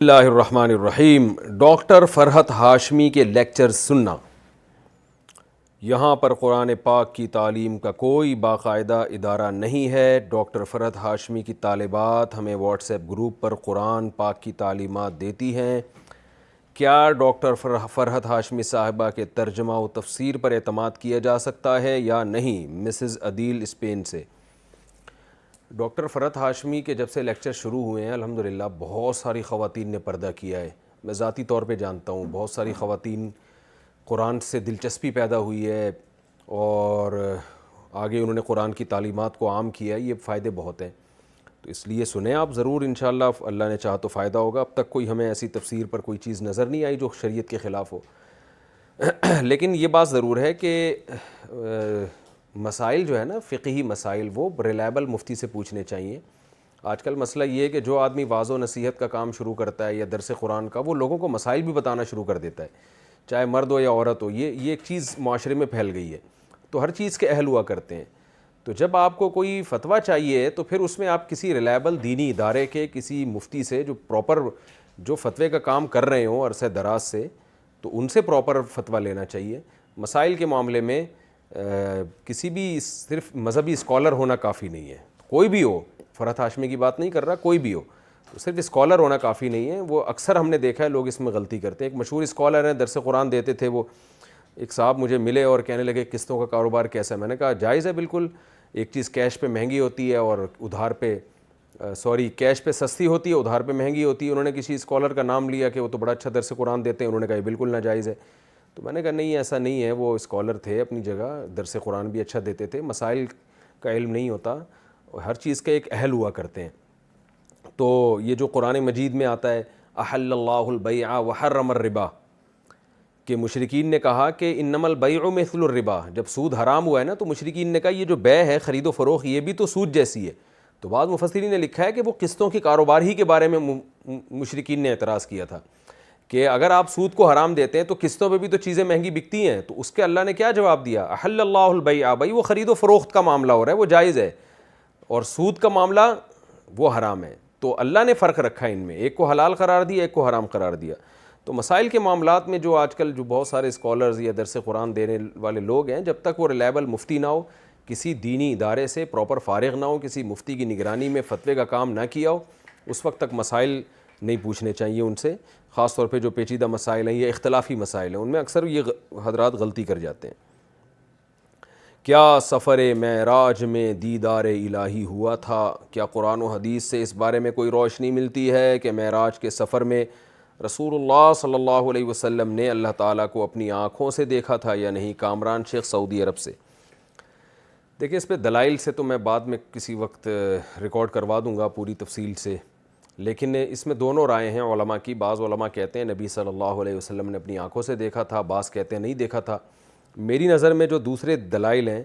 اللہ الرحمن الرحیم۔ ڈاکٹر فرحت ہاشمی کے لیکچر سننا۔ یہاں پر قرآن پاک کی تعلیم کا کوئی باقاعدہ ادارہ نہیں ہے۔ ڈاکٹر فرحت ہاشمی کی طالبات ہمیں واٹس ایپ گروپ پر قرآن پاک کی تعلیمات دیتی ہیں۔ کیا ڈاکٹر فرحت ہاشمی صاحبہ کے ترجمہ و تفسیر پر اعتماد کیا جا سکتا ہے یا نہیں؟ مسز عدیل اسپین سے۔ ڈاکٹر فرحت ہاشمی کے جب سے لیکچر شروع ہوئے ہیں الحمدللہ بہت ساری خواتین نے پردہ کیا ہے۔ میں ذاتی طور پہ جانتا ہوں بہت ساری خواتین قرآن سے دلچسپی پیدا ہوئی ہے اور آگے انہوں نے قرآن کی تعلیمات کو عام کیا ہے۔ یہ فائدے بہت ہیں، تو اس لیے سنیں آپ ضرور، انشاءاللہ اللہ نے چاہا تو فائدہ ہوگا۔ اب تک کوئی ہمیں ایسی تفسیر پر کوئی چیز نظر نہیں آئی جو شریعت کے خلاف ہو، لیکن یہ بات ضرور ہے کہ مسائل جو ہے نا، فقہی مسائل، وہ ریلائبل مفتی سے پوچھنے چاہیے۔ آج کل مسئلہ یہ ہے کہ جو آدمی واعظ و نصیحت کا کام شروع کرتا ہے یا درس قرآن کا، وہ لوگوں کو مسائل بھی بتانا شروع کر دیتا ہے، چاہے مرد ہو یا عورت ہو۔ یہ ایک چیز معاشرے میں پھیل گئی ہے، تو ہر چیز کے اہل ہوا کرتے ہیں۔ تو جب آپ کو کوئی فتویٰ چاہیے تو پھر اس میں آپ کسی ریلائبل دینی ادارے کے کسی مفتی سے جو پراپر جو فتوے کا کام کر رہے ہوں عرصہ دراز سے، تو ان سے پراپر فتویٰ لینا چاہیے۔ مسائل کے معاملے میں کسی بھی صرف مذہبی اسکالر ہونا کافی نہیں ہے، کوئی بھی ہو، فرحت ہاشمی کی بات نہیں کر رہا، کوئی بھی ہو، تو صرف اسکالر ہونا کافی نہیں ہے۔ وہ اکثر ہم نے دیکھا ہے لوگ اس میں غلطی کرتے ہیں۔ ایک مشہور اسکالر ہیں، درس قرآن دیتے تھے، وہ ایک صاحب مجھے ملے اور کہنے لگے قسطوں کا کاروبار کیسا ہے؟ میں نے کہا جائز ہے بالکل، ایک چیز کیش پہ مہنگی ہوتی ہے اور ادھار پہ کیش پہ سستی ہوتی ہے، ادھار پہ مہنگی ہوتی ہے۔ انہوں نے کسی اسکالر کا نام لیا کہ وہ تو بڑا اچھا درس قرآن دیتے ہیں، انہوں نے کہا یہ بالکل ناجائز ہے۔ تو میں نے کہا نہیں، ایسا نہیں ہے، وہ اسکالر تھے اپنی جگہ، درس قرآن بھی اچھا دیتے تھے، مسائل کا علم نہیں ہوتا، ہر چیز کے ایک اہل ہوا کرتے ہیں۔ تو یہ جو قرآن مجید میں آتا ہے احل اللہ البیع وحرم الربا، کہ مشرکین نے کہا کہ انما البیع مثل الربا، جب سود حرام ہوا ہے نا تو مشرکین نے کہا یہ جو بیع ہے، خرید و فروخت، یہ بھی تو سود جیسی ہے۔ تو بعض مفسرین نے لکھا ہے کہ وہ قسطوں کے کاروبار ہی کے بارے میں مشرکین نے اعتراض کیا تھا کہ اگر آپ سود کو حرام دیتے ہیں تو قسطوں پہ بھی تو چیزیں مہنگی بکتی ہیں۔ تو اس کے اللہ نے کیا جواب دیا؟ احل اللہ البیع، بھائی وہ خرید و فروخت کا معاملہ ہو رہا ہے، وہ جائز ہے، اور سود کا معاملہ وہ حرام ہے۔ تو اللہ نے فرق رکھا ان میں، ایک کو حلال قرار دیا، ایک کو حرام قرار دیا۔ تو مسائل کے معاملات میں جو آج کل جو بہت سارے اسکالرز یا درس قرآن دینے والے لوگ ہیں، جب تک وہ ریلائبل مفتی نہ ہو، کسی دینی ادارے سے پراپر فارغ نہ ہو، کسی مفتی کی نگرانی میں فتوے کا کام نہ کیا ہو، اس وقت تک مسائل نہیں پوچھنے چاہیے ان سے، خاص طور پہ جو پیچیدہ مسائل ہیں یا اختلافی مسائل ہیں، ان میں اکثر یہ حضرات غلطی کر جاتے ہیں۔ کیا سفر معراج میں دیدار الہی ہوا تھا؟ کیا قرآن و حدیث سے اس بارے میں کوئی روشنی ملتی ہے کہ معراج کے سفر میں رسول اللہ صلی اللہ علیہ وسلم نے اللہ تعالیٰ کو اپنی آنکھوں سے دیکھا تھا یا نہیں؟ کامران شیخ، سعودی عرب سے۔ دیکھیں اس پہ دلائل سے تو میں بعد میں کسی وقت ریکارڈ کروا دوں گا پوری تفصیل سے، لیکن اس میں دونوں رائے ہیں علماء کی۔ بعض علماء کہتے ہیں نبی صلی اللہ علیہ وسلم نے اپنی آنکھوں سے دیکھا تھا، بعض کہتے ہیں نہیں دیکھا تھا۔ میری نظر میں جو دوسرے دلائل ہیں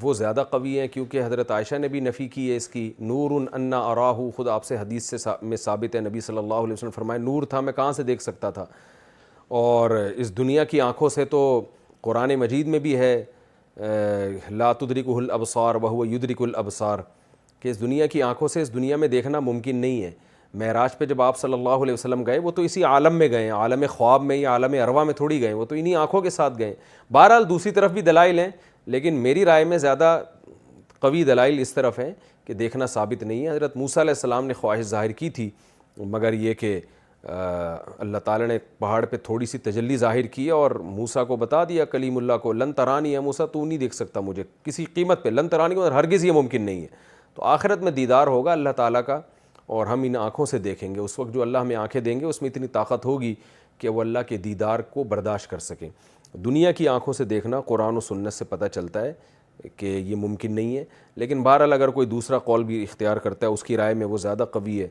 وہ زیادہ قوی ہیں، کیونکہ حضرت عائشہ نے بھی نفی کی ہے اس کی۔ نور انا اراہ، خود آپ سے حدیث سے میں ثابت ہے، نبی صلی اللہ علیہ وسلم فرمائے نور تھا، میں کہاں سے دیکھ سکتا تھا؟ اور اس دنیا کی آنکھوں سے تو قرآن مجید میں بھی ہے لا تدرکہ الابصار وہو یدرک الابصار، کہ اس دنیا کی آنکھوں سے اس دنیا میں دیکھنا ممکن نہیں ہے۔ معراج پہ جب آپ صلی اللہ علیہ وسلم گئے، وہ تو اسی عالم میں گئے، عالم خواب میں یا عالم ارواح میں تھوڑی گئے، وہ تو انہی آنکھوں کے ساتھ گئے۔ بہرحال دوسری طرف بھی دلائل ہیں، لیکن میری رائے میں زیادہ قوی دلائل اس طرف ہیں کہ دیکھنا ثابت نہیں ہے۔ حضرت موسیٰ علیہ السلام نے خواہش ظاہر کی تھی، مگر یہ کہ اللہ تعالیٰ نے پہاڑ پہ تھوڑی سی تجلی ظاہر کی اور موسیٰ کو بتا دیا، کلیم اللہ کو، لن ترانی ہے موسیٰ، تو نہیں دیکھ سکتا مجھے کسی قیمت پہ، لن ترانی کو ہرگز یہ ممکن نہیں ہے۔ تو آخرت میں دیدار ہوگا اللہ تعالیٰ کا اور ہم ان آنکھوں سے دیکھیں گے۔ اس وقت جو اللہ ہمیں آنکھیں دیں گے اس میں اتنی طاقت ہوگی کہ وہ اللہ کے دیدار کو برداشت کر سکیں۔ دنیا کی آنکھوں سے دیکھنا قرآن و سنت سے پتہ چلتا ہے کہ یہ ممکن نہیں ہے، لیکن بہرحال اگر کوئی دوسرا قول بھی اختیار کرتا ہے، اس کی رائے میں وہ زیادہ قوی ہے،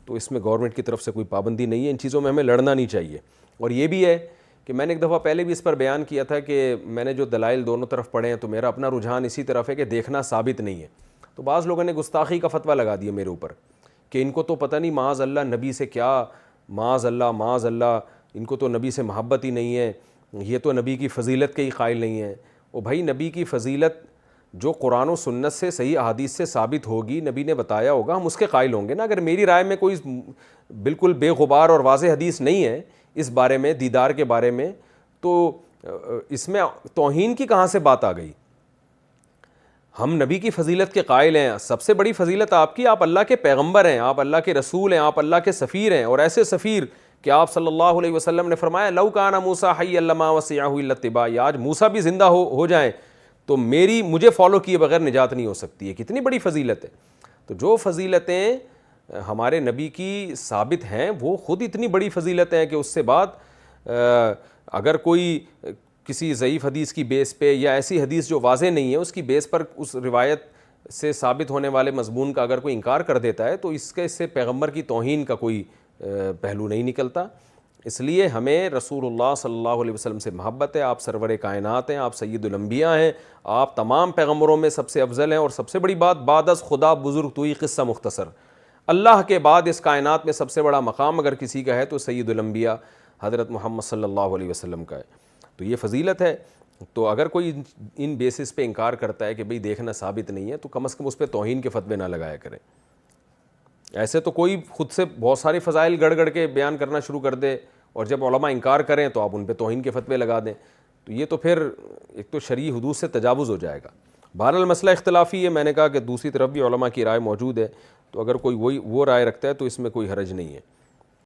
تو اس میں گورنمنٹ کی طرف سے کوئی پابندی نہیں ہے۔ ان چیزوں میں ہمیں لڑنا نہیں چاہیے۔ اور یہ بھی ہے کہ میں نے ایک دفعہ پہلے بھی اس پر بیان کیا تھا کہ میں نے جو دلائل دونوں طرف پڑھے ہیں تو میرا اپنا رجحان اسی طرف ہے کہ دیکھنا ثابت نہیں ہے۔ تو بعض لوگوں نے گستاخی کا فتویٰ لگا دیا میرے اوپر کہ ان کو تو پتہ نہیں معاذ اللہ نبی سے کیا، معاذ اللہ ان کو تو نبی سے محبت ہی نہیں ہے، یہ تو نبی کی فضیلت کے ہی قائل نہیں ہیں۔ او بھائی، نبی کی فضیلت جو قرآن و سنت سے صحیح احادیث سے ثابت ہوگی، نبی نے بتایا ہوگا، ہم اس کے قائل ہوں گے نا۔ اگر میری رائے میں کوئی بالکل بے غبار اور واضح حدیث نہیں ہے اس بارے میں، دیدار کے بارے میں، تو اس میں توہین کی کہاں سے بات آ گئی؟ ہم نبی کی فضیلت کے قائل ہیں، سب سے بڑی فضیلت آپ کی، آپ اللہ کے پیغمبر ہیں، آپ اللہ کے رسول ہیں، آپ اللہ کے سفیر ہیں، اور ایسے سفیر کہ آپ صلی اللہ علیہ وسلم نے فرمایا لو کان موسیٰ حیا لما وسعہ الا اتباعی، آج موسیٰ بھی زندہ ہو جائیں تو مجھے فالو کیے بغیر نجات نہیں ہو سکتی ہے۔ کتنی بڑی فضیلت ہے۔ تو جو فضیلتیں ہمارے نبی کی ثابت ہیں وہ خود اتنی بڑی فضیلت ہیں کہ اس سے بعد اگر کوئی کسی ضعیف حدیث کی بیس پہ یا ایسی حدیث جو واضح نہیں ہے اس کی بیس پر اس روایت سے ثابت ہونے والے مضمون کا اگر کوئی انکار کر دیتا ہے تو اس سے پیغمبر کی توہین کا کوئی پہلو نہیں نکلتا۔ اس لیے ہمیں رسول اللہ صلی اللہ علیہ وسلم سے محبت ہے، آپ سرور کائنات ہیں، آپ سید الانبیاء ہیں، آپ تمام پیغمبروں میں سب سے افضل ہیں، اور سب سے بڑی بات بعد از خدا بزرگ توئی قصہ مختصر، اللہ کے بعد اس کائنات میں سب سے بڑا مقام اگر کسی کا ہے تو سید الانبیاء حضرت محمد صلی اللہ علیہ وسلم کا ہے۔ تو یہ فضیلت ہے۔ تو اگر کوئی ان بیسس پہ انکار کرتا ہے کہ بھئی دیکھنا ثابت نہیں ہے تو کم از کم اس پہ توہین کے فتوے نہ لگایا کریں۔ ایسے تو کوئی خود سے بہت سارے فضائل گڑ کے بیان کرنا شروع کر دے اور جب علماء انکار کریں تو آپ ان پہ توہین کے فتوے لگا دیں، تو یہ تو پھر ایک تو شرعی حدود سے تجاوز ہو جائے گا۔ بہرحال مسئلہ اختلافی ہے، میں نے کہا کہ دوسری طرف بھی علماء کی رائے موجود ہے، تو اگر کوئی وہ رائے رکھتا ہے تو اس میں کوئی حرج نہیں ہے۔